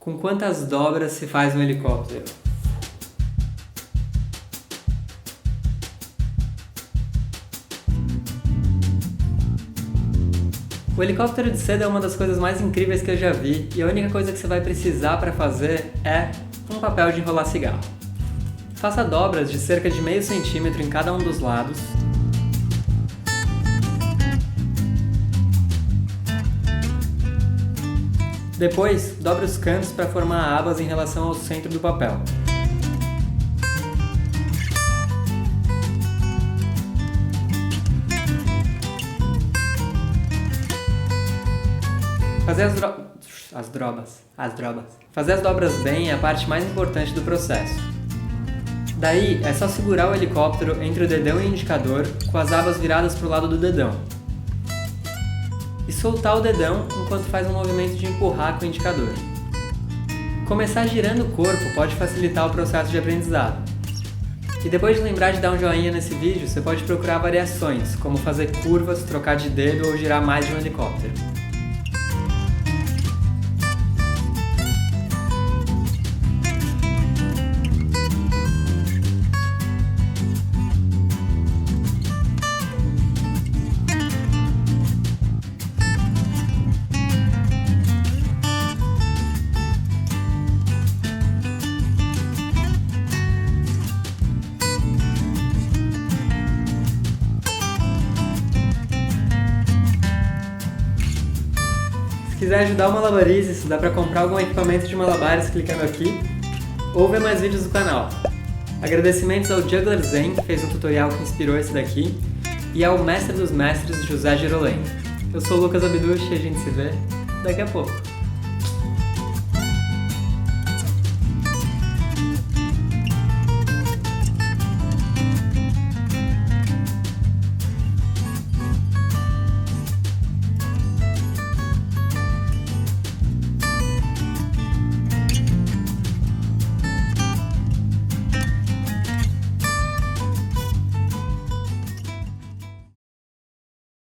Com quantas dobras se faz um helicóptero? O helicóptero de seda é uma das coisas mais incríveis que eu já vi, e a única coisa que você vai precisar para fazer é um papel de enrolar cigarro. Faça dobras de cerca de meio centímetro em cada um dos lados. Depois, dobre os cantos para formar abas em relação ao centro do papel. Fazer as dobras bem é a parte mais importante do processo. Daí, é só segurar o helicóptero entre o dedão e o indicador com as abas viradas para o lado do dedão. E soltar o dedão enquanto faz um movimento de empurrar com o indicador. Começar girando o corpo pode facilitar o processo de aprendizado. E depois de lembrar de dar um joinha nesse vídeo, você pode procurar variações, como fazer curvas, trocar de dedo ou girar mais de um helicóptero. Se quiser ajudar o Malabarizes, dá pra comprar algum equipamento de malabares clicando aqui, ou ver mais vídeos do canal. Agradecimentos ao Juggler Zen, que fez um tutorial que inspirou esse daqui, e ao Mestre dos Mestres, José Girolém. Eu sou o Lucas Abduch e a gente se vê daqui a pouco.